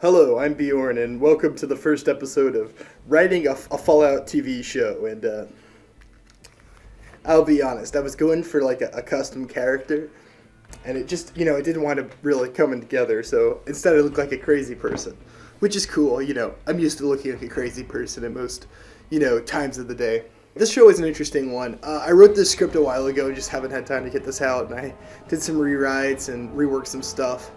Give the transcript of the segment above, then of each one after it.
Hello, I'm Bjorn, and welcome to the first episode of writing a Fallout TV show. And I'll be honest, I was going for like a custom character, and it just, it didn't wind up really coming together. So instead, I looked like a crazy person, which is cool. I'm used to looking like a crazy person at most, times of the day. This show is an interesting one. I wrote this script a while ago, just haven't had time to get this out, and I did some rewrites and reworked some stuff.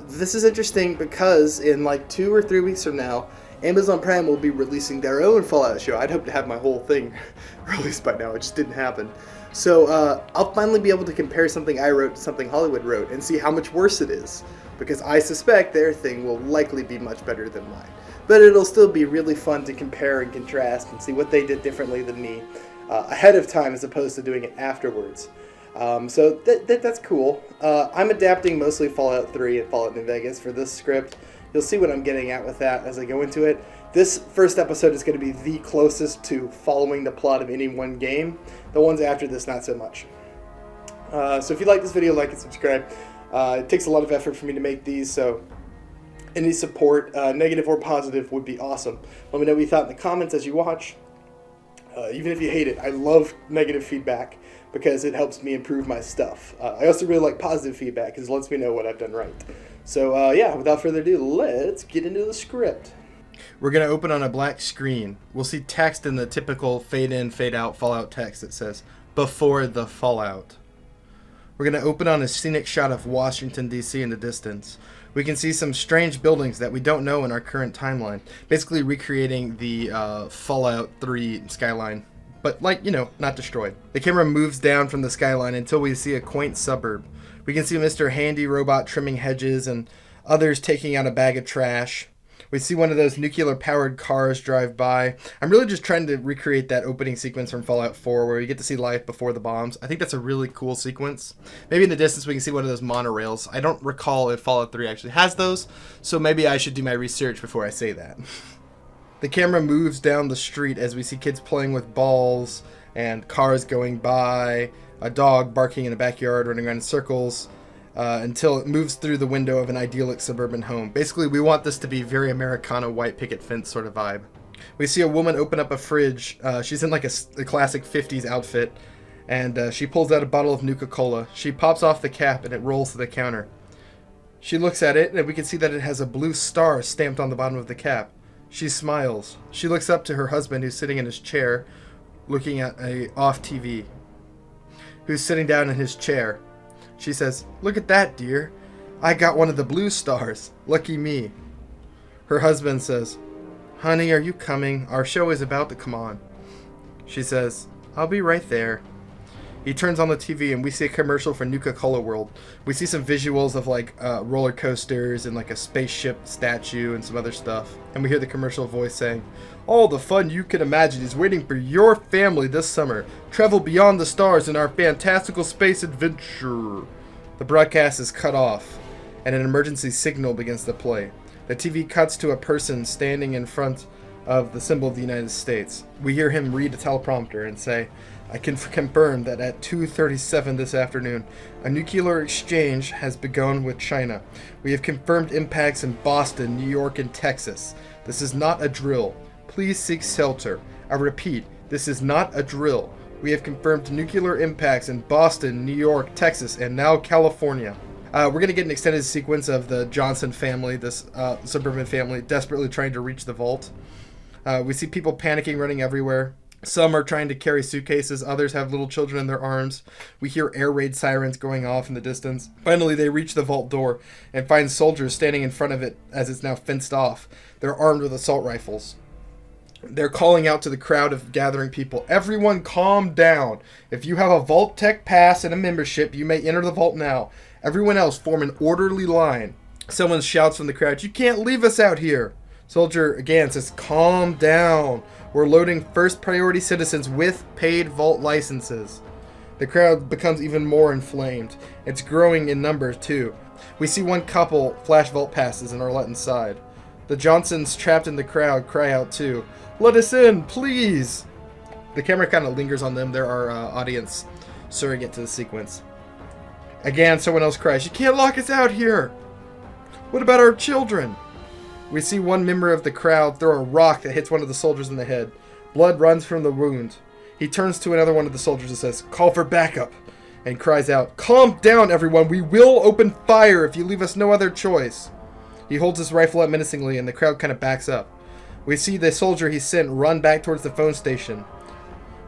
This is interesting because in like 2 or 3 weeks from now, Amazon Prime will be releasing their own Fallout show. I'd hope to have my whole thing released by now. It just didn't happen. So I'll finally be able to compare something I wrote to something Hollywood wrote and see how much worse it is. Because I suspect their thing will likely be much better than mine. But it'll still be really fun to compare and contrast and see what they did differently than me ahead of time as opposed to doing it afterwards. So that's cool. I'm adapting mostly Fallout 3 and Fallout New Vegas for this script. You'll see what I'm getting at with that as I go into it. This first episode is going to be the closest to following the plot of any one game. The ones after this, not so much. So if you like this video, like and subscribe. It takes a lot of effort for me to make these, so any support, negative or positive, would be awesome. Let me know what you thought in the comments as you watch. Even if you hate it, I love negative feedback because it helps me improve my stuff. I also really like positive feedback because it lets me know what I've done right. So yeah, without further ado, let's get into the script. We're going to open on a black screen. We'll see text in the typical fade in, fade out Fallout text that says, "Before the Fallout." We're going to open on a scenic shot of Washington, D.C. in the distance. We can see some strange buildings that we don't know in our current timeline, basically recreating the Fallout 3 skyline, but not destroyed. The camera moves down from the skyline until we see a quaint suburb. We can see Mr. Handy Robot trimming hedges and others taking out a bag of trash. We see one of those nuclear-powered cars drive by. I'm really just trying to recreate that opening sequence from Fallout 4 where we get to see life before the bombs. I think that's a really cool sequence. Maybe in the distance we can see one of those monorails. I don't recall if Fallout 3 actually has those, so maybe I should do my research before I say that. The camera moves down the street as we see kids playing with balls and cars going by, a dog barking in a backyard, running around in circles, until it moves through the window of an idyllic suburban home. Basically, we want this to be very Americana white picket fence sort of vibe. We see a woman open up a fridge. She's in like a classic 50s outfit, and she pulls out a bottle of Nuka-Cola. She pops off the cap and it rolls to the counter. She looks at it and we can see that it has a blue star stamped on the bottom of the cap. She smiles. She looks up to her husband who's sitting in his chair looking at a off TV, who's sitting down in his chair. She says, "Look at that, dear. I got one of the blue stars. Lucky me." Her husband says, "Honey, are you coming? Our show is about to come on." She says, "I'll be right there." He turns on the TV and we see a commercial for Nuka-Cola World. We see some visuals of like roller coasters and like a spaceship statue and some other stuff. And we hear the commercial voice saying, "All the fun you can imagine is waiting for your family this summer. Travel beyond the stars in our fantastical space adventure." The broadcast is cut off and an emergency signal begins to play. The TV cuts to a person standing in front of the symbol of the United States. We hear him read a teleprompter and say, "I can confirm that at 2:37 this afternoon, a nuclear exchange has begun with China. We have confirmed impacts in Boston, New York, and Texas. This is not a drill. Please seek shelter. I repeat, this is not a drill. We have confirmed nuclear impacts in Boston, New York, Texas, and now California." We're going to get an extended sequence of the Johnson family, this suburban family, desperately trying to reach the vault. We see people panicking, running everywhere. Some are trying to carry suitcases, others have little children in their arms. We hear air raid sirens going off in the distance. Finally, they reach the vault door and find soldiers standing in front of it as it's now fenced off. They're armed with assault rifles. They're calling out to the crowd of gathering people, "Everyone calm down. If you have a Vault Tech pass and a membership, you may enter the vault now. Everyone else form an orderly line." Someone shouts from the crowd, "You can't leave us out here." Soldier again says, "Calm down. We're loading first priority citizens with paid vault licenses." The crowd becomes even more inflamed. It's growing in numbers too. We see one couple flash vault passes and are let inside. The Johnsons trapped in the crowd cry out too, "Let us in, please." The camera kind of lingers on them. They're our audience surrogate to the sequence. Again, someone else cries, "You can't lock us out here." "What about our children?" We see one member of the crowd throw a rock that hits one of the soldiers in the head. Blood runs from the wound. He turns to another one of the soldiers and says, "Call for backup," and cries out, "Calm down, everyone. We will open fire if you leave us no other choice." He holds his rifle up menacingly, and the crowd kind of backs up. We see the soldier he sent run back towards the phone station.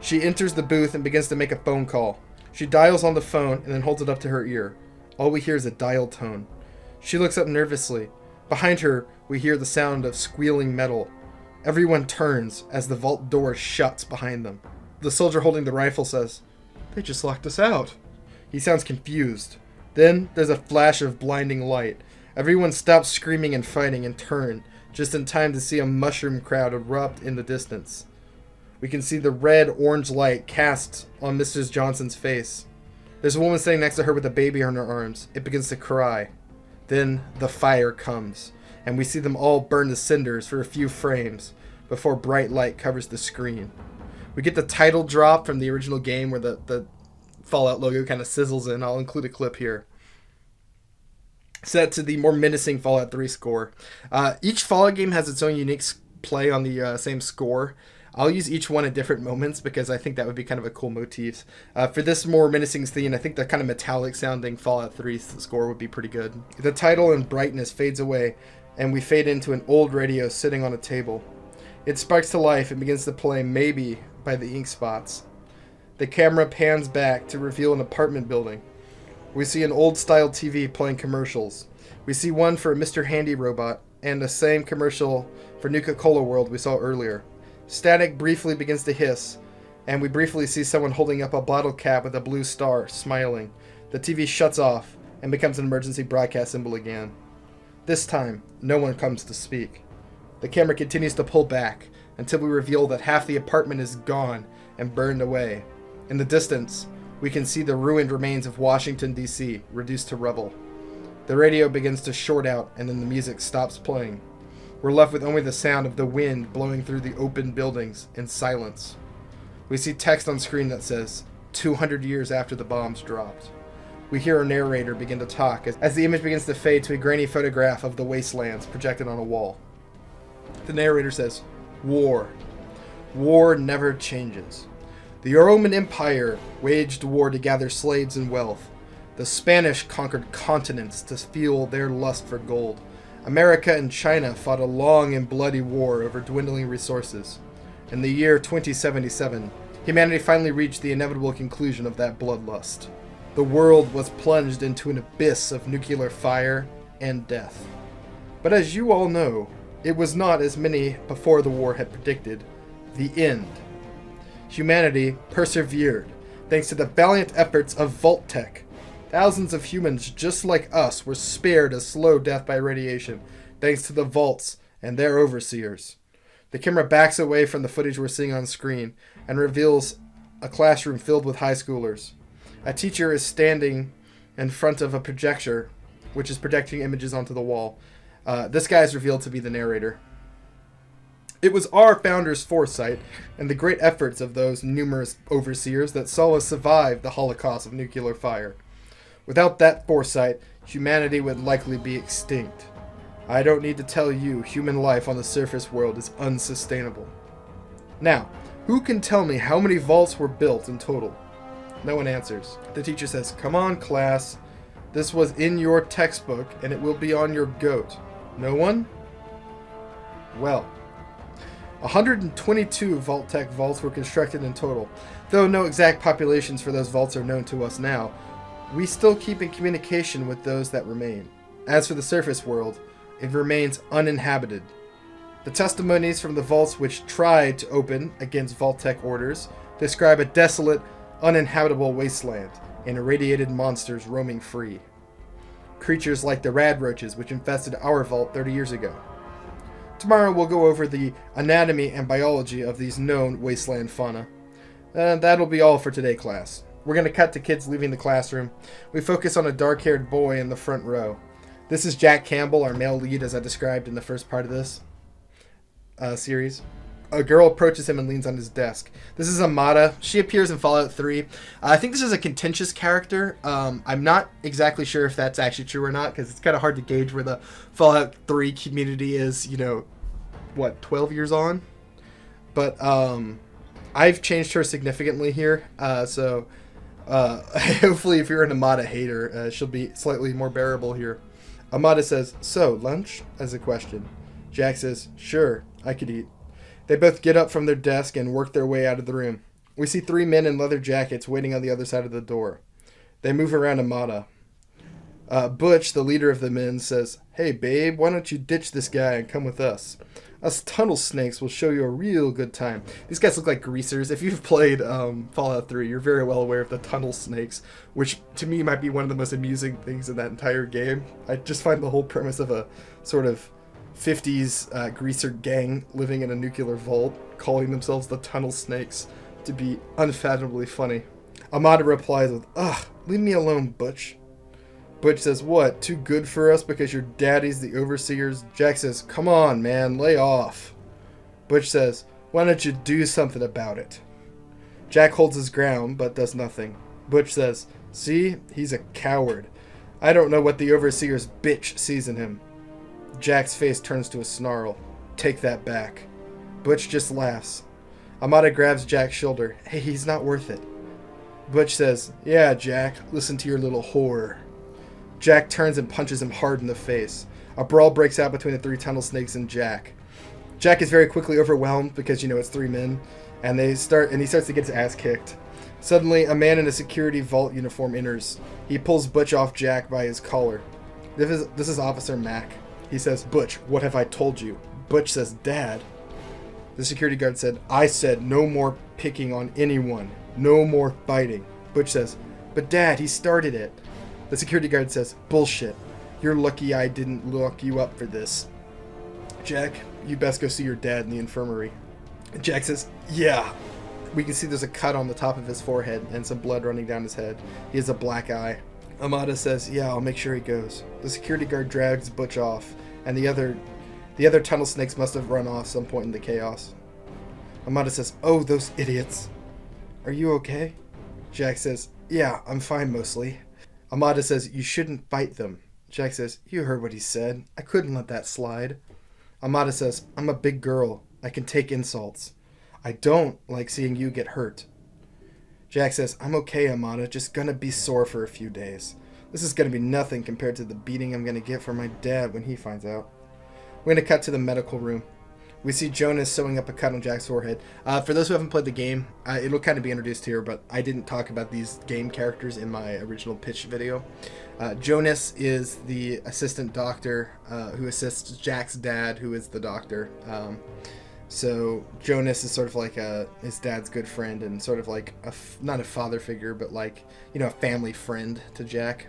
She enters the booth and begins to make a phone call. She dials on the phone and then holds it up to her ear. All we hear is a dial tone. She looks up nervously. Behind her, we hear the sound of squealing metal. Everyone turns as the vault door shuts behind them. The soldier holding the rifle says, "They just locked us out." He sounds confused. Then there's a flash of blinding light. Everyone stops screaming and fighting and turn, just in time to see a mushroom crowd erupt in the distance. We can see the red-orange light cast on Mrs. Johnson's face. There's a woman sitting next to her with a baby on her arms. It begins to cry. Then the fire comes, and we see them all burn to cinders for a few frames before bright light covers the screen. We get the title drop from the original game where the Fallout logo kind of sizzles in. I'll include a clip here. Set to the more menacing Fallout 3 score. Each Fallout game has its own unique play on the same score. I'll use each one at different moments because I think that would be kind of a cool motif. For this more menacing theme, I think the kind of metallic sounding Fallout 3 score would be pretty good. The title and brightness fades away, and we fade into an old radio sitting on a table. It sparks to life and begins to play Maybe by the Ink Spots. The camera pans back to reveal an apartment building. We see an old-style TV playing commercials. We see one for a Mr. Handy robot and the same commercial for Nuka-Cola World we saw earlier. Static briefly begins to hiss, and we briefly see someone holding up a bottle cap with a blue star, smiling. The TV shuts off and becomes an emergency broadcast symbol again. This time, no one comes to speak. The camera continues to pull back until we reveal that half the apartment is gone and burned away. In the distance, we can see the ruined remains of Washington, D.C., reduced to rubble. The radio begins to short out, and then the music stops playing. We're left with only the sound of the wind blowing through the open buildings in silence. We see text on screen that says, 200 years after the bombs dropped. We hear a narrator begin to talk as the image begins to fade to a grainy photograph of the wastelands projected on a wall. The narrator says, "War. War never changes. The Roman Empire waged war to gather slaves and wealth. The Spanish conquered continents to fuel their lust for gold. America and China fought a long and bloody war over dwindling resources. In the year 2077, humanity finally reached the inevitable conclusion of that bloodlust. The world was plunged into an abyss of nuclear fire and death. But as you all know, it was not as many before the war had predicted. The end. Humanity persevered, thanks to the valiant efforts of Vault-Tec. Thousands of humans just like us were spared a slow death by radiation, thanks to the Vaults and their overseers." The camera backs away from the footage we're seeing on screen and reveals a classroom filled with high schoolers. A teacher is standing in front of a projector, which is projecting images onto the wall. This guy is revealed to be the narrator. "It was our founders' foresight and the great efforts of those numerous overseers that saw us survive the Holocaust of nuclear fire. Without that foresight, humanity would likely be extinct. I don't need to tell you, human life on the surface world is unsustainable. Now, who can tell me how many vaults were built in total?" No one answers. The teacher says, "Come on, class. This was in your textbook, and it will be on your goat." No one? Well, 122 Vault-Tec vaults were constructed in total. Though no exact populations for those vaults are known to us now, we still keep in communication with those that remain. As for the surface world, it remains uninhabited. The testimonies from the vaults which tried to open against Vault-Tec orders describe a desolate, uninhabitable wasteland and irradiated monsters roaming free. Creatures like the radroaches which infested our vault 30 years ago. Tomorrow we'll go over the anatomy and biology of these known wasteland fauna. That'll be all for today, class. We're going to cut to kids leaving the classroom. We focus on a dark-haired boy in the front row. This is Jack Campbell, our male lead, as I described in the first part of this series. A girl approaches him and leans on his desk. This is Amada. She appears in Fallout 3. I think this is a contentious character. I'm not exactly sure if that's actually true or not, because it's kind of hard to gauge where the Fallout 3 community is, 12 years on? But I've changed her significantly here, so hopefully if you're an Amada hater, she'll be slightly more bearable here. Amada says, "So, lunch?" as a question. Jack says, "Sure, I could eat." They both get up from their desk and work their way out of the room. We see 3 men in leather jackets waiting on the other side of the door. They move around Amada. Butch, the leader of the men, says, "Hey, babe, why don't you ditch this guy and come with us? Us tunnel snakes will show you a real good time." These guys look like greasers. If you've played Fallout 3, you're very well aware of the tunnel snakes, which to me might be one of the most amusing things in that entire game. I just find the whole premise of a sort of 50s greaser gang living in a nuclear vault, calling themselves the Tunnel Snakes, to be unfathomably funny. Amada replies with, "Ugh, leave me alone, Butch." Butch says, "What, too good for us because your daddy's the overseers?" Jack says, "Come on, man, lay off." Butch says, "Why don't you do something about it?" Jack holds his ground, but does nothing. Butch says, "See, he's a coward. I don't know what the overseer's bitch sees in him." Jack's face turns to a snarl. "Take that back." Butch just laughs. Amada grabs Jack's shoulder. "Hey, he's not worth it." Butch says, "Yeah, Jack, listen to your little whore." Jack turns and punches him hard in the face. A brawl breaks out between the 3 tunnel snakes and Jack. Jack is very quickly overwhelmed because, it's 3 men, and he starts to get his ass kicked. Suddenly, a man in a security vault uniform enters. He pulls Butch off Jack by his collar. This is Officer Mack. He says, "Butch, what have I told you?" Butch says, "Dad." The security guard said, "I said no more picking on anyone. No more fighting." Butch says, "But Dad, he started it." The security guard says, "Bullshit. You're lucky I didn't lock you up for this. Jack, you best go see your dad in the infirmary." Jack says, "Yeah." We can see there's a cut on the top of his forehead and some blood running down his head. He has a black eye. Amada says, "Yeah, I'll make sure he goes." The security guard drags Butch off, and the other tunnel snakes must have run off some point in the chaos. Amada says, "Oh, those idiots. Are you okay?" Jack says, "Yeah, I'm fine mostly." Amada says, "You shouldn't fight them." Jack says, "You heard what he said. I couldn't let that slide." Amada says, "I'm a big girl. I can take insults. I don't like seeing you get hurt." Jack says, "I'm okay, Amada. Just gonna be sore for a few days. This is gonna be nothing compared to the beating I'm gonna get from my dad when he finds out." We're gonna cut to the medical room. We see Jonas sewing up a cut on Jack's forehead. For those who haven't played the game, it'll kind of be introduced here, but I didn't talk about these game characters in my original pitch video. Jonas is the assistant doctor who assists Jack's dad, who is the doctor. So Jonas is sort of like his dad's good friend and sort of like not a father figure, but like, a family friend to Jack.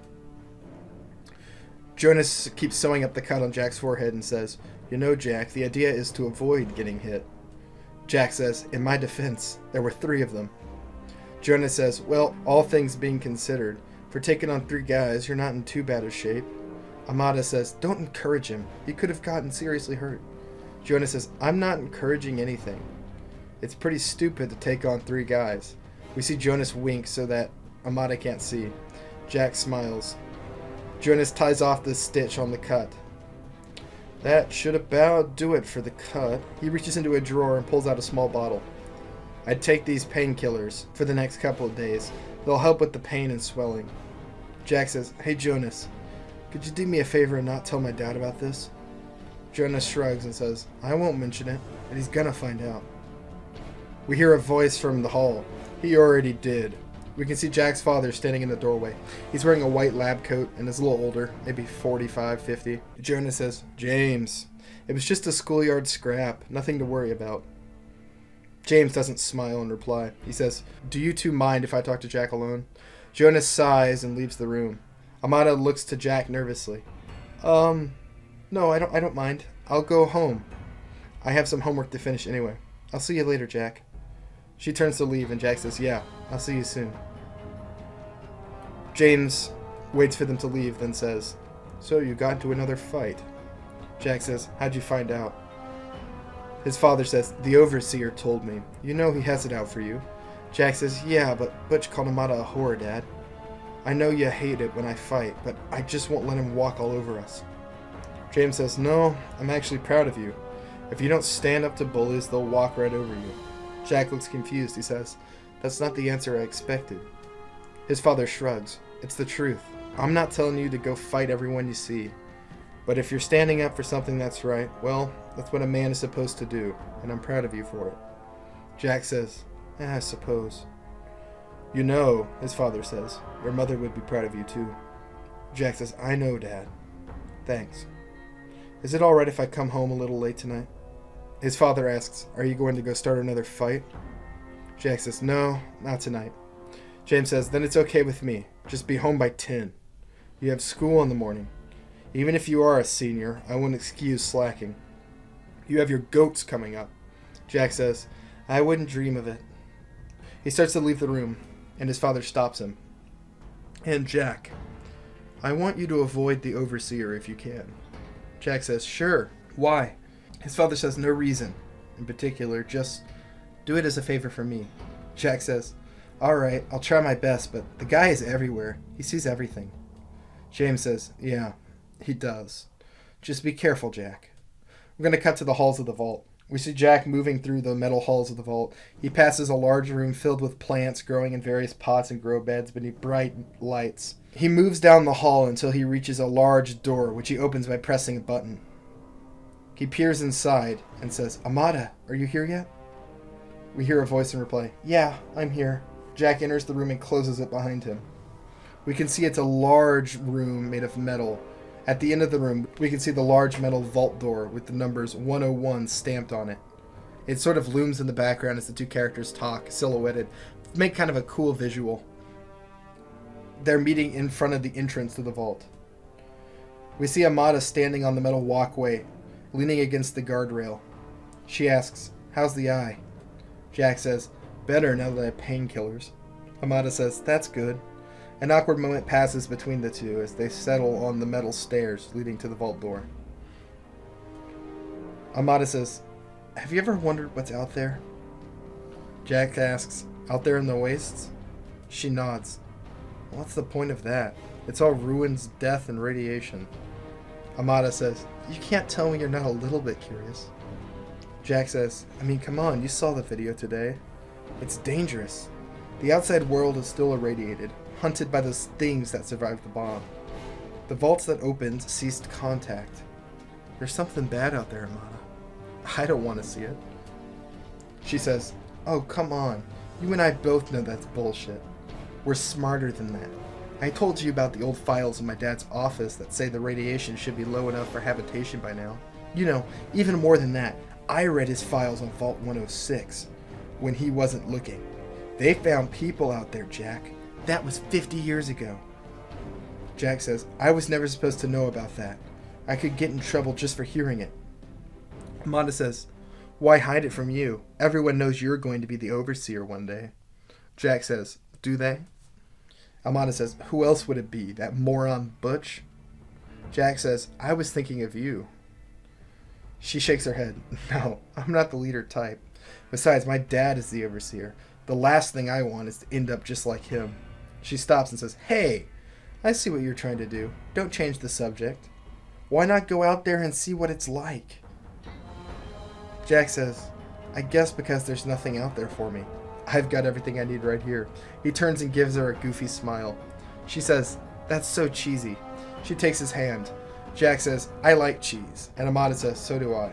Jonas keeps sewing up the cut on Jack's forehead and says, Jack, the idea is to avoid getting hit." Jack says, "In my defense, there were 3 of them." Jonas says, "Well, all things being considered, for taking on 3 guys, you're not in too bad a shape." Amada says, "Don't encourage him. He could have gotten seriously hurt." Jonas says, "I'm not encouraging anything. It's pretty stupid to take on 3 guys." We see Jonas wink so that Amada can't see. Jack smiles. Jonas ties off the stitch on the cut. "That should about do it for the cut." He reaches into a drawer and pulls out a small bottle. "I'd take these painkillers for the next couple of days. They'll help with the pain and swelling." Jack says, "Hey Jonas, could you do me a favor and not tell my dad about this?" Jonas shrugs and says, "I won't mention it, but he's gonna find out." We hear a voice from the hall. "He already did." We can see Jack's father standing in the doorway. He's wearing a white lab coat and is a little older, maybe 45, 50. Jonas says, "James, it was just a schoolyard scrap, nothing to worry about." James doesn't smile and reply. He says, "Do you two mind if I talk to Jack alone?" Jonas sighs and leaves the room. Amada looks to Jack nervously. No, I don't mind. I'll go home. I have some homework to finish anyway. I'll see you later, Jack." She turns to leave and Jack says, "Yeah, I'll see you soon." James waits for them to leave, then says, "So you got into another fight." Jack says, "How'd you find out?" His father says, "The overseer told me. You know he has it out for you." Jack says, "Yeah, but Butch called Amada a whore, Dad. I know you hate it when I fight, but I just won't let him walk all over us." James says, "No, I'm actually proud of you. If you don't stand up to bullies, they'll walk right over you." Jack looks confused. He says, "That's not the answer I expected." His father shrugs. "It's the truth. I'm not telling you to go fight everyone you see. But if you're standing up for something that's right, well, that's what a man is supposed to do, and I'm proud of you for it." Jack says, "I suppose." "You know," his father says, "your mother would be proud of you too." Jack says, "I know, Dad. Thanks. Is it alright if I come home a little late tonight?" His father asks, "Are you going to go start another fight?" Jack says, "No, not tonight." James says, "Then it's okay with me. Just be home by 10. You have school in the morning. Even if you are a senior, I won't excuse slacking. You have your goats coming up." Jack says, "I wouldn't dream of it." He starts to leave the room, and his father stops him. "And Jack, I want you to avoid the overseer if you can." Jack says, "Sure. Why?" His father says, "No reason in particular. Just do it as a favor for me." Jack says, "All right, I'll try my best, but the guy is everywhere. He sees everything." James says, "Yeah, he does. Just be careful, Jack." We're going to cut to the halls of the vault. We see Jack moving through the metal halls of the vault. He passes a large room filled with plants growing in various pots and grow beds beneath bright lights. He moves down the hall until he reaches a large door, which he opens by pressing a button. He peers inside and says, "Amada, are you here yet?" We hear a voice in reply, "Yeah, I'm here." Jack enters the room and closes it behind him. We can see it's a large room made of metal. At the end of the room, we can see the large metal vault door with the numbers 101 stamped on it. It sort of looms in the background as the two characters talk, silhouetted. Make kind of a cool visual. They're meeting in front of the entrance to the vault. We see Amada standing on the metal walkway, leaning against the guardrail. She asks, "How's the eye?" Jack says, "Better now that I have painkillers." Amada says, "That's good." An awkward moment passes between the two as they settle on the metal stairs leading to the vault door. Amada says, "Have you ever wondered what's out there?" Jack asks, "Out there in the wastes?" She nods. "What's the point of that? It's all ruins, death, and radiation." Amada says, "You can't tell me you're not a little bit curious." Jack says, "I mean, come on, you saw the video today. It's dangerous. The outside world is still irradiated, hunted by those things that survived the bomb. The vaults that opened ceased contact. There's something bad out there, Amada. I don't want to see it." She says, "Oh, come on. You and I both know that's bullshit. We're smarter than that. I told you about the old files in my dad's office that say the radiation should be low enough for habitation by now. You know, even more than that, I read his files on Vault 106 when he wasn't looking. They found people out there, Jack. That was 50 years ago." Jack says, "I was never supposed to know about that. I could get in trouble just for hearing it." Amanda says, "Why hide it from you? Everyone knows you're going to be the overseer one day." Jack says, "Do they?" Amanda says, "Who else would it be? That moron Butch?" Jack says, "I was thinking of you." She shakes her head. "No, I'm not the leader type. Besides, my dad is the overseer. The last thing I want is to end up just like him." She stops and says, "Hey, I see what you're trying to do. Don't change the subject. Why not go out there and see what it's like?" Jack says, "I guess because there's nothing out there for me. I've got everything I need right here." He turns and gives her a goofy smile. She says, "That's so cheesy." She takes his hand. Jack says, "I like cheese." And Amada says, "So do I."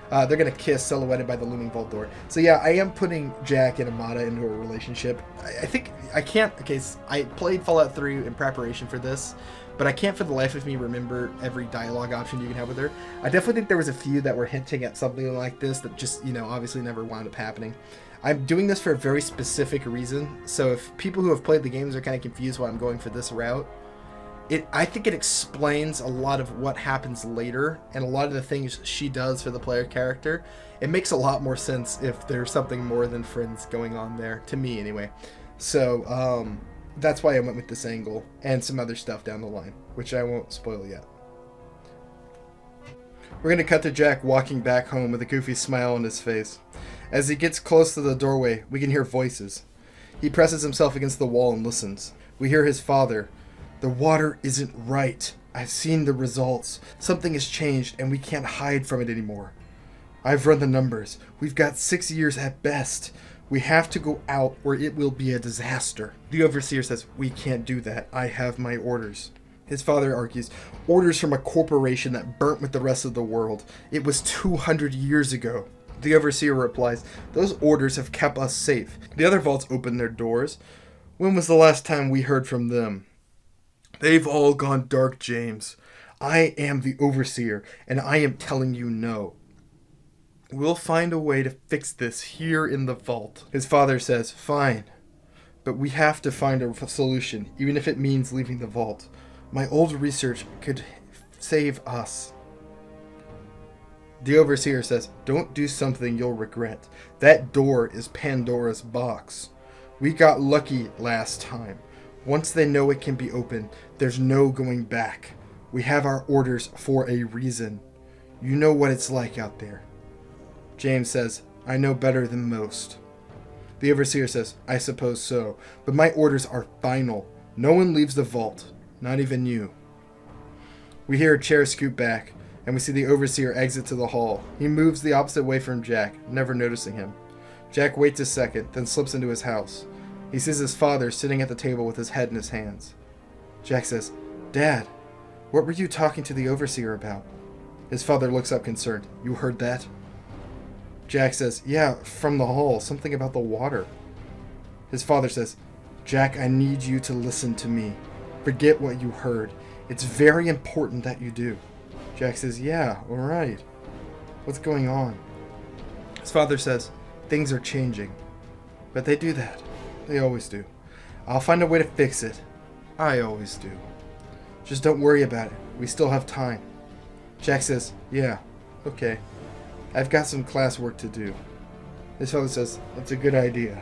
They're going to kiss, silhouetted by the looming vault door. So yeah, I am putting Jack and Amada into a relationship. I think I can't... Okay, I played Fallout 3 in preparation for this, but I can't for the life of me remember every dialogue option you can have with her. I definitely think there was a few that were hinting at something like this that just, obviously never wound up happening. I'm doing this for a very specific reason, so if people who have played the games are kind of confused why I'm going for this route, I think it explains a lot of what happens later and a lot of the things she does for the player character. It makes a lot more sense if there's something more than friends going on there, to me anyway. So that's why I went with this angle and some other stuff down the line, which I won't spoil yet. We're going to cut to Jack walking back home with a goofy smile on his face. As he gets close to the doorway, we can hear voices. He presses himself against the wall and listens. We hear his father. The water isn't right. I've seen the results. Something has changed and we can't hide from it anymore. I've run the numbers. We've got 6 years at best. We have to go out or it will be a disaster. The overseer says, we can't do that. I have my orders. His father argues, orders from a corporation that burnt with the rest of the world. It was 200 years ago. The overseer replies, those orders have kept us safe. The other vaults open their doors. When was the last time we heard from them? They've all gone dark, James. I am the overseer, and I am telling you no. We'll find a way to fix this here in the vault. His father says, fine, but we have to find a solution, even if it means leaving the vault. My old research could save us. The overseer says, don't do something you'll regret. That door is Pandora's box. We got lucky last time. Once they know it can be opened, there's no going back. We have our orders for a reason. You know what it's like out there. James says, I know better than most. The overseer says, I suppose so, but my orders are final. No one leaves the vault, not even you. We hear a chair scoot back, and we see the overseer exit to the hall. He moves the opposite way from Jack, never noticing him. Jack waits a second, then slips into his house. He sees his father sitting at the table with his head in his hands. Jack says, Dad, what were you talking to the overseer about? His father looks up concerned. You heard that? Jack says, yeah, from the hall, something about the water. His father says, Jack, I need you to listen to me. Forget what you heard. It's very important that you do. Jack says, yeah, all right. What's going on? His father says, things are changing. But they do that. They always do. I'll find a way to fix it. I always do. Just don't worry about it. We still have time. Jack says, yeah, okay. I've got some class work to do. His father says, that's a good idea.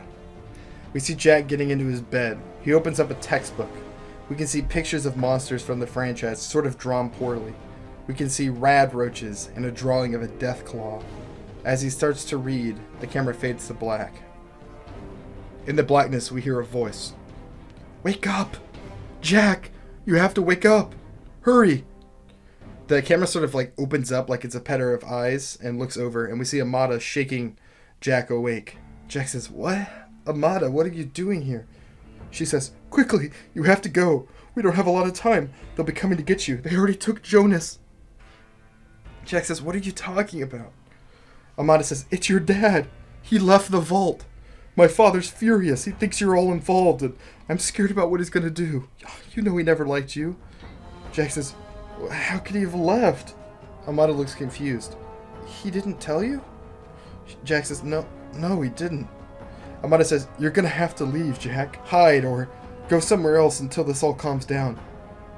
We see Jack getting into his bed. He opens up a textbook. We can see pictures of monsters from the franchise, sort of drawn poorly. We can see rad roaches and a drawing of a death claw. As he starts to read, the camera fades to black. In the blackness, we hear a voice. Wake up! Jack! You have to wake up! Hurry! The camera sort of opens up like it's a pair of eyes and looks over, and we see Amada shaking Jack awake. Jack says, what? Amada, what are you doing here? She says, quickly, you have to go. We don't have a lot of time. They'll be coming to get you. They already took Jonas. Jack says, what are you talking about? Amada says, it's your dad. He left the vault. My father's furious. He thinks you're all involved, and I'm scared about what he's going to do. You know he never liked you. Jack says, how could he have left? Amada looks confused. He didn't tell you? Jack says, no, he didn't. Amada says, you're going to have to leave, Jack. Hide or go somewhere else until this all calms down.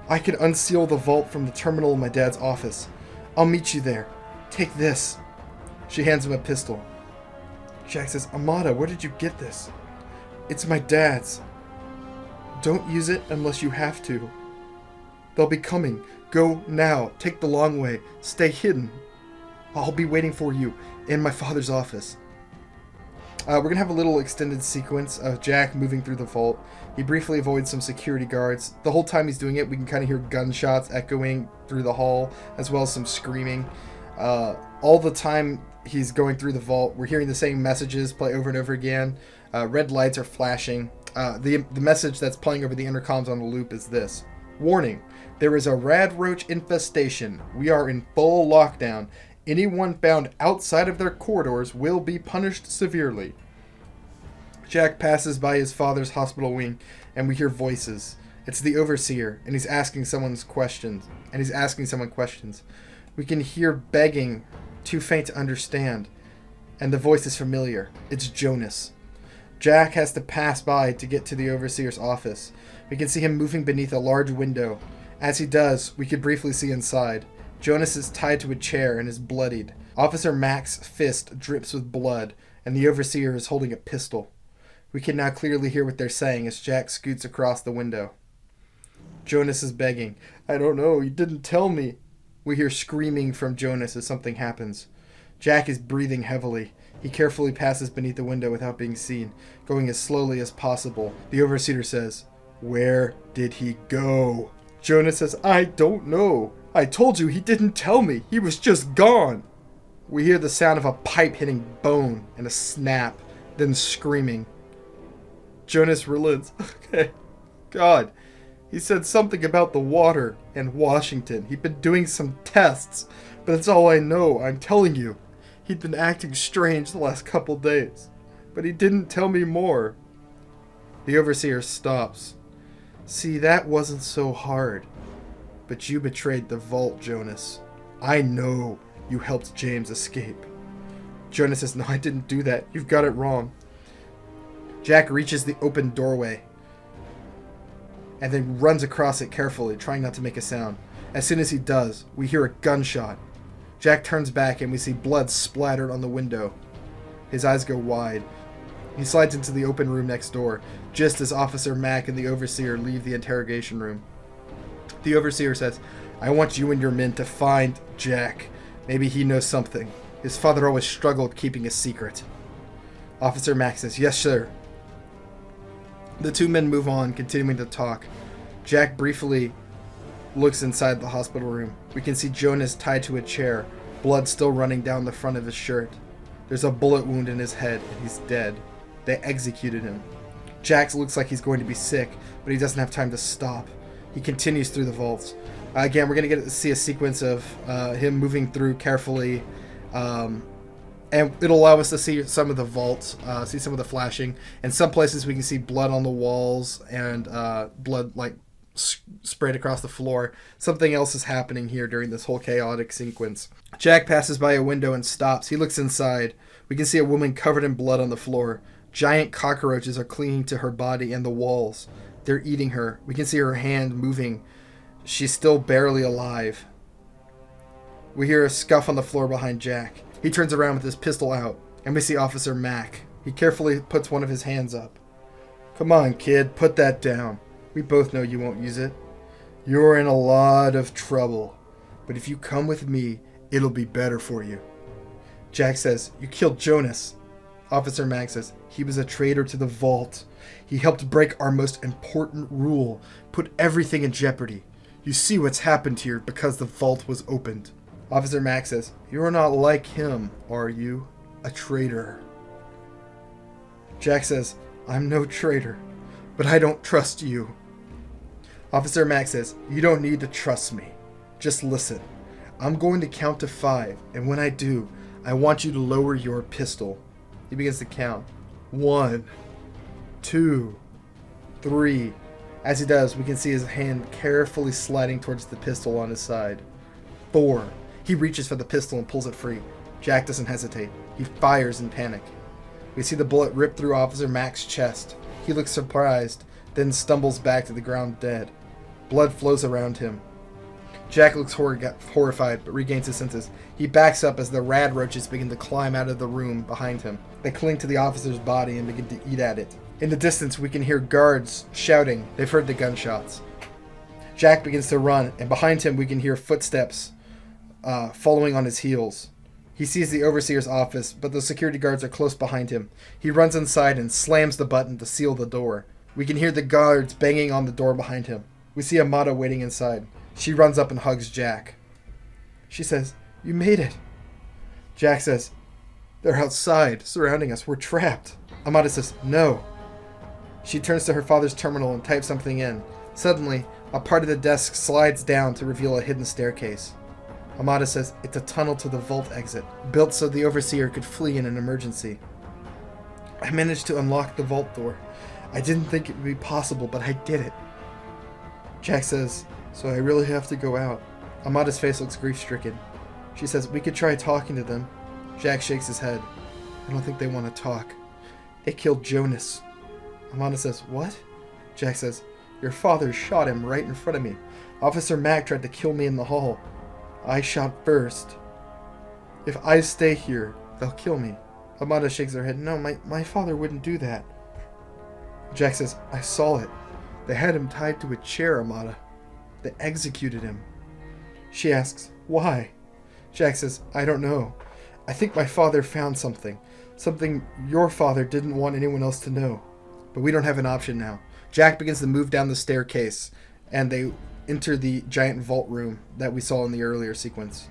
I can unseal the vault from the terminal in my dad's office. I'll meet you there. Take this. She hands him a pistol. Jack says, Amada, where did you get this? It's my dad's. Don't use it unless you have to. They'll be coming. Go now. Take the long way. Stay hidden. I'll be waiting for you in my father's office. We're going to have a little extended sequence of Jack moving through the vault. He briefly avoids some security guards. The whole time he's doing it, we can kind of hear gunshots echoing through the hall, as well as some screaming. All the time he's going through the vault, we're hearing the same messages play over and over again. Red lights are flashing. The message that's playing over the intercoms on the loop is this. Warning, there is a rad roach infestation. We are in full lockdown. Anyone found outside of their corridors will be punished severely. Jack passes by his father's hospital wing, and we hear voices. It's the overseer, and he's asking someone questions. We can hear begging, too faint to understand, and the voice is familiar. It's Jonas. Jack has to pass by to get to the overseer's office. We can see him moving beneath a large window. As he does, we can briefly see inside. Jonas is tied to a chair and is bloodied. Officer Mac's fist drips with blood, and the overseer is holding a pistol. We can now clearly hear what they're saying as Jack scoots across the window. Jonas is begging. I don't know, he didn't tell me. We hear screaming from Jonas as something happens. Jack is breathing heavily. He carefully passes beneath the window without being seen, going as slowly as possible. The overseer says, "Where did he go?" Jonas says, "I don't know. I told you he didn't tell me. He was just gone." We hear the sound of a pipe hitting bone and a snap, then screaming. Jonas relents. Okay. God. He said something about the water and Washington. He'd been doing some tests, but that's all I know. I'm telling you. He'd been acting strange the last couple days, but he didn't tell me more. The overseer stops. See, that wasn't so hard. But you betrayed the vault, Jonas. I know you helped James escape. Jonas says, "No, I didn't do that. You've got it wrong." Jack reaches the open doorway and then runs across it carefully, trying not to make a sound. As soon as he does, we hear a gunshot. Jack turns back and we see blood splattered on the window. His eyes go wide. He slides into the open room next door, just as Officer Mack and the overseer leave the interrogation room. The overseer says, "I want you and your men to find Jack. Maybe he knows something. His father always struggled keeping a secret." Officer Mack says, "Yes, sir." The two men move on, continuing to talk. Jack briefly looks inside the hospital room. We can see Jonas tied to a chair, blood still running down the front of his shirt. There's a bullet wound in his head, and he's dead. They executed him. Jack looks like he's going to be sick, but he doesn't have time to stop. He continues through the vaults. Again, we're going to get to see a sequence of him moving through carefully, and it'll allow us to see some of the vaults, see some of the flashing. In some places we can see blood on the walls and blood like sprayed across the floor. Something else is happening here during this whole chaotic sequence. Jack passes by a window and stops. He looks inside. We can see a woman covered in blood on the floor. Giant cockroaches are clinging to her body and the walls. They're eating her. We can see her hand moving. She's still barely alive. We hear a scuff on the floor behind Jack. He turns around with his pistol out, and we see Officer Mack. He carefully puts one of his hands up. "Come on, kid, put that down. We both know you won't use it. You're in a lot of trouble, but if you come with me, it'll be better for you." Jack says, "You killed Jonas." Officer Mack says, "He was a traitor to the vault. He helped break our most important rule, put everything in jeopardy. You see what's happened here because the vault was opened." Officer Mack says, "You're not like him, are you? A traitor." Jack says, "I'm no traitor, but I don't trust you." Officer Mack says, "You don't need to trust me. Just listen. I'm going to count to 5, and when I do, I want you to lower your pistol." He begins to count. 1, 2, 3. As he does, we can see his hand carefully sliding towards the pistol on his side. 4. He reaches for the pistol and pulls it free. Jack doesn't hesitate. He fires in panic. We see the bullet rip through Officer Mack's chest. He looks surprised, then stumbles back to the ground dead. Blood flows around him. Jack looks horrified, but regains his senses. He backs up as the rad roaches begin to climb out of the room behind him. They cling to the officer's body and begin to eat at it. In the distance, we can hear guards shouting. They've heard the gunshots. Jack begins to run, and behind him we can hear footsteps following on his heels. He sees the overseer's office, but the security guards are close behind him. He runs inside and slams the button to seal the door. We can hear the guards banging on the door behind him. We see Amada waiting inside. She runs up and hugs Jack. She says, "You made it." Jack says, "They're outside, surrounding us. We're trapped." Amada says, "No." She turns to her father's terminal and types something in. Suddenly, a part of the desk slides down to reveal a hidden staircase. Amada says it's a tunnel to the vault exit, built so the overseer could flee in an emergency. "I managed to unlock the vault door. I didn't think it would be possible, but I did it." Jack says, "So I really have to go out?" Amada's face looks grief-stricken. She says, "We could try talking to them." Jack shakes his head. "I don't think they want to talk. They killed Jonas." Amada says, "What?" Jack says, "Your father shot him right in front of me. Officer Mack tried to kill me in the hall. I shot first. If I stay here, they'll kill me." Amada shakes her head. "No, my father wouldn't do that." Jack says, "I saw it. They had him tied to a chair, Amada. They executed him." She asks, Why? Jack says, I don't know. I think my father found something. Something your father didn't want anyone else to know. But we don't have an option now. Jack begins to move down the staircase, and they enter the giant vault room that we saw in the earlier sequence.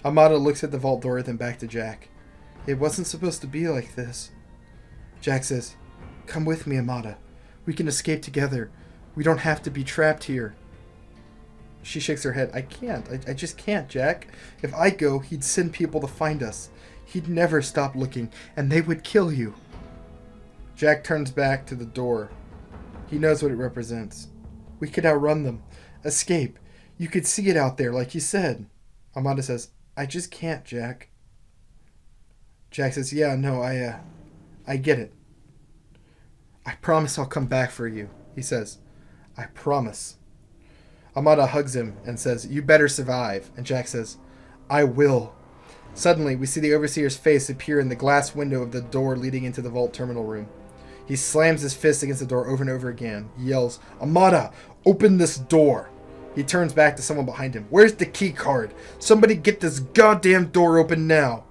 Amada looks at the vault door, then back to Jack. It wasn't supposed to be like this. Jack says, come with me, Amada. We can escape together. We don't have to be trapped here. She shakes her head. I can't. I just can't, Jack. If I go, he'd send people to find us. He'd never stop looking, and they would kill you. Jack turns back to the door. He knows what it represents. We could outrun them. Escape. You could see it out there, like you said. Amanda says, I just can't, Jack. Jack says, yeah, no, I get it. I promise I'll come back for you, he says. I promise. Amada hugs him and says, you better survive. And Jack says, I will. Suddenly, we see the Overseer's face appear in the glass window of the door leading into the vault terminal room. He slams his fist against the door over and over again. He yells, Amada, open this door. He turns back to someone behind him. Where's the key card? Somebody get this goddamn door open now.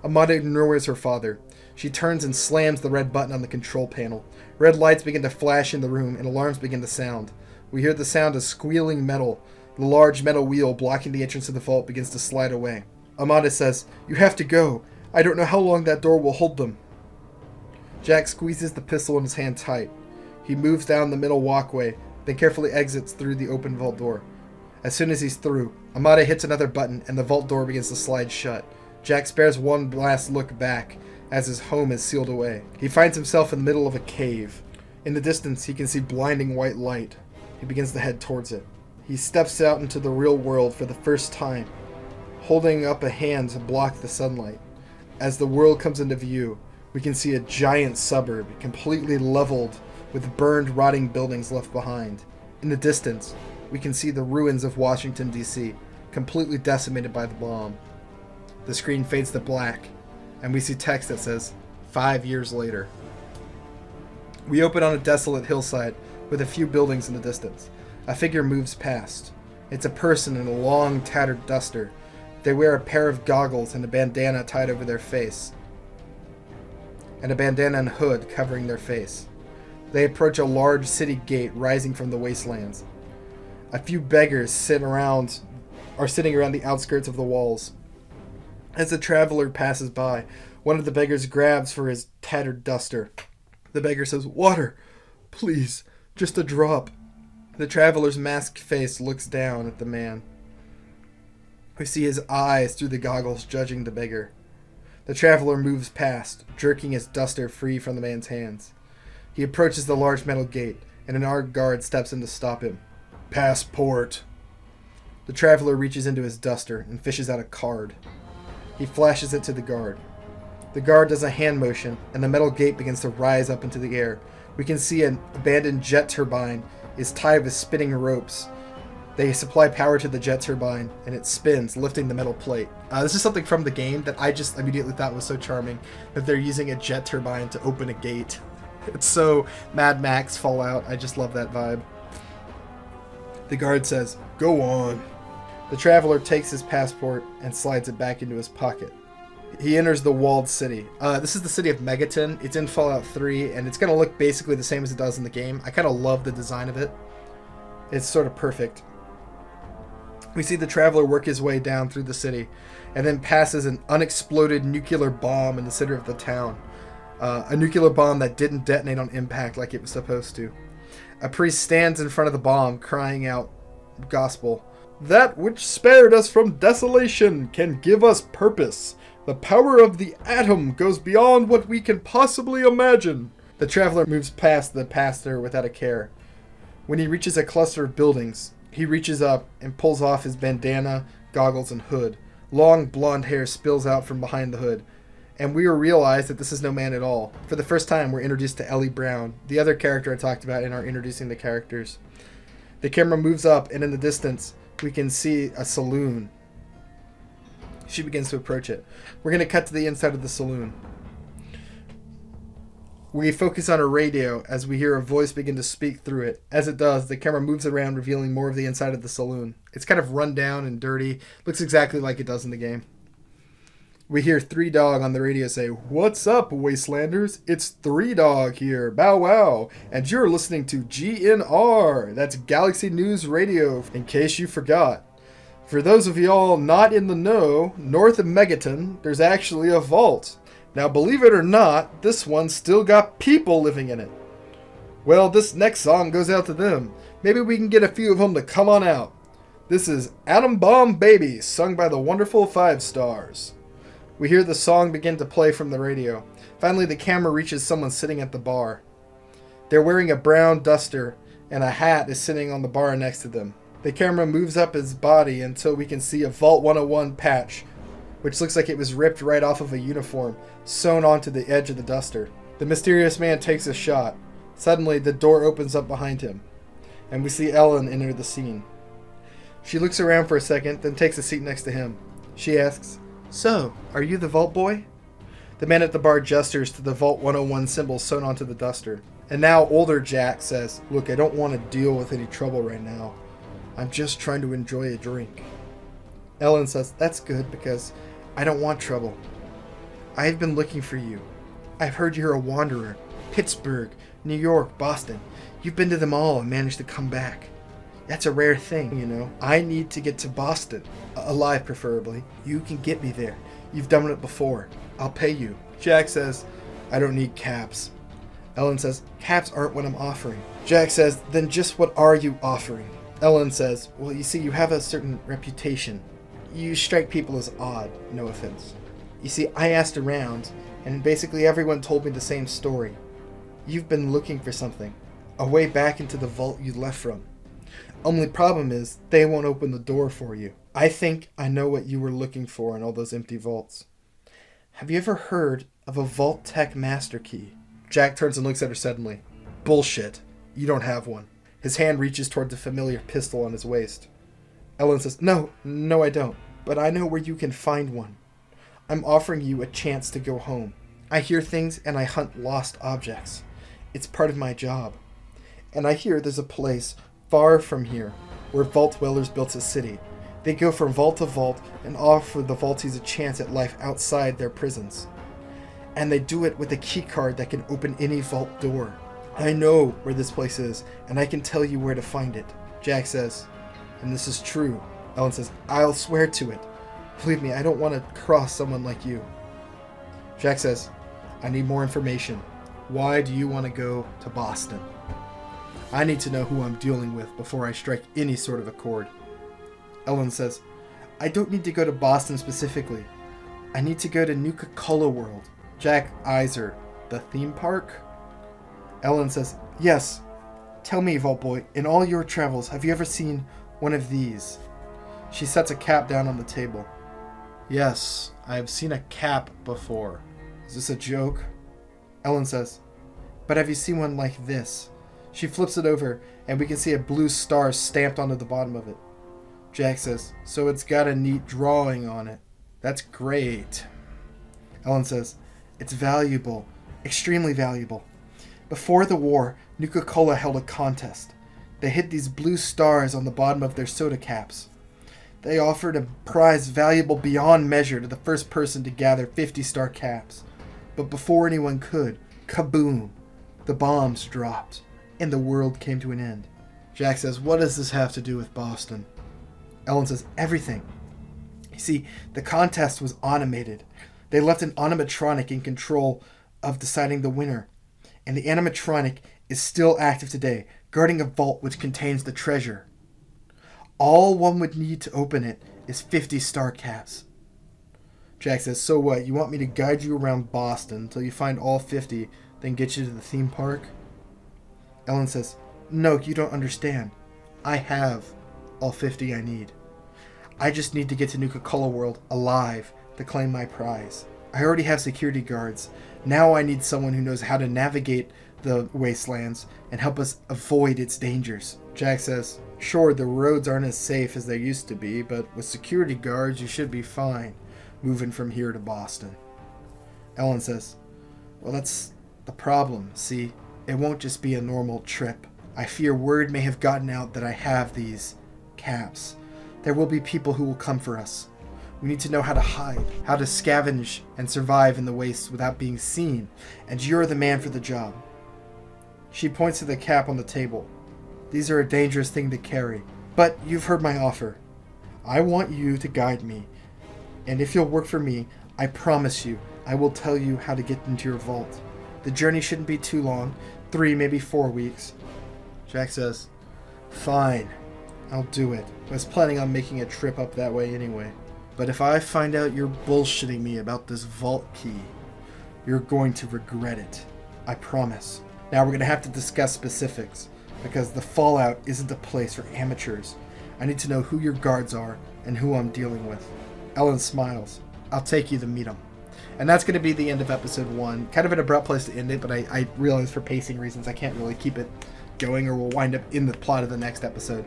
Amada ignores her father. She turns and slams the red button on the control panel. Red lights begin to flash in the room and alarms begin to sound. We hear the sound of squealing metal. The large metal wheel blocking the entrance to the vault begins to slide away. Amada says, you have to go. I don't know how long that door will hold them. Jack squeezes the pistol in his hand tight. He moves down the middle walkway, then carefully exits through the open vault door. As soon as he's through, Amada hits another button and the vault door begins to slide shut. Jack spares one last look back as his home is sealed away. He finds himself in the middle of a cave. In the distance, he can see blinding white light. He begins to head towards it. He steps out into the real world for the first time, holding up a hand to block the sunlight. As the world comes into view, we can see a giant suburb completely leveled with burned, rotting buildings left behind. In the distance, we can see the ruins of Washington, D.C., completely decimated by the bomb. The screen fades to black, and we see text that says, 5 years later. We open on a desolate hillside with a few buildings in the distance. A figure moves past. It's a person in a long, tattered duster. They wear a pair of goggles and a bandana tied over their face, and a bandana and hood covering their face. They approach a large city gate rising from the wastelands. A few beggars sitting around the outskirts of the walls. As the traveler passes by, one of the beggars grabs for his tattered duster. The beggar says, water, please, just a drop. The traveler's masked face looks down at the man. We see his eyes through the goggles judging the beggar. The traveler moves past, jerking his duster free from the man's hands. He approaches the large metal gate, and an armed guard steps in to stop him. Passport. The traveler reaches into his duster and fishes out a card. He flashes it to the guard. The guard does a hand motion, and the metal gate begins to rise up into the air. We can see an abandoned jet turbine is tied with spinning ropes. They supply power to the jet turbine, and it spins, lifting the metal plate. This is something from the game that I just immediately thought was so charming, that they're using a jet turbine to open a gate. It's so Mad Max Fallout. I just love that vibe. The guard says, go on. The traveler takes his passport and slides it back into his pocket. He enters the walled city. This is the city of Megaton. It's in Fallout 3, and it's going to look basically the same as it does in the game. I kind of love the design of it. It's sort of perfect. We see the traveler work his way down through the city, and then passes an unexploded nuclear bomb in the center of the town. A nuclear bomb that didn't detonate on impact like it was supposed to. A priest stands in front of the bomb, crying out gospel. That which spared us from desolation can give us purpose. The power of the atom goes beyond what we can possibly imagine. The traveler moves past the pastor without a care. When he reaches a cluster of buildings, he reaches up and pulls off his bandana, goggles, and hood. Long blonde hair spills out from behind the hood, and we realize that this is no man at all. For the first time, we're introduced to Ellie Brown, the other character I talked about in our introducing the characters. The camera moves up, and in the distance, we can see a saloon. She begins to approach it. We're going to cut to the inside of the saloon. We focus on a radio as we hear a voice begin to speak through it. As it does, the camera moves around, revealing more of the inside of the saloon. It's kind of run down and dirty. Looks exactly like it does in the game. We hear Three Dog on the radio say, "What's up, Wastelanders? It's Three Dog here. Bow wow. And you're listening to GNR. That's Galaxy News Radio, in case you forgot. For those of y'all not in the know, north of Megaton, there's actually a vault. Now, believe it or not, this one's still got people living in it. Well, this next song goes out to them. Maybe we can get a few of them to come on out. This is Atom Bomb Baby, sung by the wonderful Five Stars." We hear the song begin to play from the radio. Finally, the camera reaches someone sitting at the bar. They're wearing a brown duster, and a hat is sitting on the bar next to them. The camera moves up his body until we can see a Vault 101 patch, which looks like it was ripped right off of a uniform, sewn onto the edge of the duster. The mysterious man takes a shot. Suddenly, the door opens up behind him, and we see Ellen enter the scene. She looks around for a second, then takes a seat next to him. She asks, "So, are you the Vault Boy?" The man at the bar gestures to the Vault 101 symbol sewn onto the duster. And now older Jack says, "Look, I don't want to deal with any trouble right now. I'm just trying to enjoy a drink." Ellen says, "That's good, because I don't want trouble. I've been looking for you. I've heard you're a wanderer. Pittsburgh, New York, Boston. You've been to them all and managed to come back. That's a rare thing, you know. I need to get to Boston. Alive, preferably. You can get me there. You've done it before. I'll pay you." Jack says, "I don't need caps." Ellen says, "Caps aren't what I'm offering." Jack says, "Then just what are you offering?" Ellen says, "Well, you see, you have a certain reputation. You strike people as odd, no offense. You see, I asked around, and basically everyone told me the same story. You've been looking for something, a way back into the vault you left from. Only problem is, they won't open the door for you. I think I know what you were looking for in all those empty vaults. Have you ever heard of a Vault Tech Master Key?" Jack turns and looks at her suddenly. "Bullshit. You don't have one." His hand reaches toward the familiar pistol on his waist. Ellen says, No, I don't. But I know where you can find one. I'm offering you a chance to go home. I hear things and I hunt lost objects. It's part of my job. And I hear there's a place far from here where Vault Dwellers built a city. They go from vault to vault and offer the vaulties a chance at life outside their prisons. And they do it with a key card that can open any vault door. I know where this place is, and I can tell you where to find it." Jack says, "And this is true." Ellen says, "I'll swear to it. Believe me, I don't want to cross someone like you." Jack says, "I need more information. Why do you want to go to Boston? I need to know who I'm dealing with before I strike any sort of accord." Ellen says, "I don't need to go to Boston specifically. I need to go to Nuka-Cola World." Jack eyes her. "The theme park?" Ellen says, "Yes. Tell me, Vault Boy, in all your travels, have you ever seen one of these?" She sets a cap down on the table. "Yes, I have seen a cap before. Is this a joke?" Ellen says, "But have you seen one like this?" She flips it over, and we can see a blue star stamped onto the bottom of it. Jack says, "So it's got a neat drawing on it. That's great." Ellen says, "It's valuable, extremely valuable. Before the war, Nuka-Cola held a contest. They hid these blue stars on the bottom of their soda caps. They offered a prize valuable beyond measure to the first person to gather 50-star caps. But before anyone could, kaboom, the bombs dropped, and the world came to an end." Jack says, "What does this have to do with Boston?" Ellen says, "Everything. You see, the contest was automated. They left an animatronic in control of deciding the winner. And the animatronic is still active today, guarding a vault which contains the treasure. All one would need to open it is 50 star caps." Jack says, "So what, you want me to guide you around Boston until you find all 50, then get you to the theme park?" Ellen says, "No, you don't understand. I have all 50 I need. I just need to get to Nuka-Cola World alive to claim my prize. I already have security guards. Now I need someone who knows how to navigate the wastelands and help us avoid its dangers." Jack says, "Sure, the roads aren't as safe as they used to be, but with security guards you should be fine moving from here to Boston." Ellen says, "Well, that's The problem, see, it won't just be a normal trip. I fear word may have gotten out that I have these caps. There will be people who will come for us. We need to know how to hide, how to scavenge and survive in the wastes without being seen, and you're the man for the job. She points to the cap on the table. These are a dangerous thing to carry, but you've heard my offer. I want you to guide me, and if you'll work for me, I promise you, I will tell you how to get into your vault. The journey shouldn't be too long, 3, maybe 4 weeks. Jack says, fine, I'll do it. I was planning on making a trip up that way anyway. But if I find out you're bullshitting me about this vault key, you're going to regret it. I promise. Now we're going to have to discuss specifics, because the Fallout isn't a place for amateurs. I need to know who your guards are and who I'm dealing with. Ellen smiles. I'll take you to meet them. And that's going to be the end of episode 1. Kind of an abrupt place to end it, but I realize for pacing reasons I can't really keep it going, or we'll wind up in the plot of the next episode,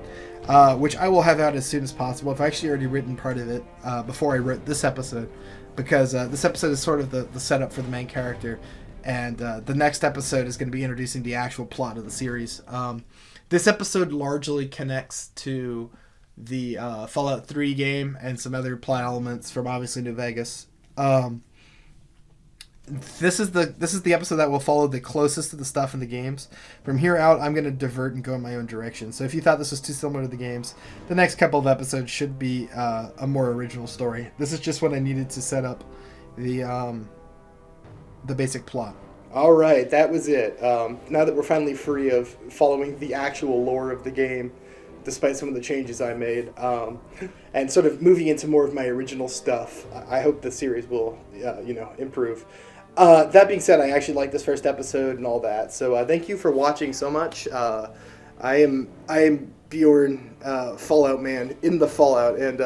which I will have out as soon as possible. I've actually already written part of it before I wrote this episode, because this episode is sort of the setup for the main character, and the next episode is going to be introducing the actual plot of the series. This episode largely connects to the Fallout 3 game and some other plot elements from obviously New Vegas. This is the episode that will follow the closest to the stuff in the games. From here out, I'm going to divert and go in my own direction. So if you thought this was too similar to the games, the next couple of episodes should be a more original story. This is just what I needed to set up the basic plot. All right, that was it. Now that we're finally free of following the actual lore of the game, despite some of the changes I made, and sort of moving into more of my original stuff, I hope the series will, improve. That being said, I actually like this first episode and all that. So thank you for watching so much. I am Bjorn, Fallout man in the Fallout, and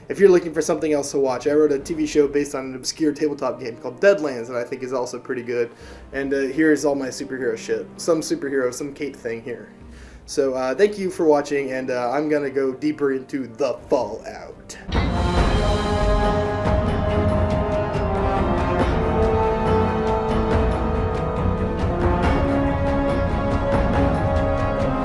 if you're looking for something else to watch, I wrote a TV show based on an obscure tabletop game called Deadlands, and I think is also pretty good. And here's all my superhero shit. Some superhero, some cape thing here. So thank you for watching, and I'm gonna go deeper into the Fallout.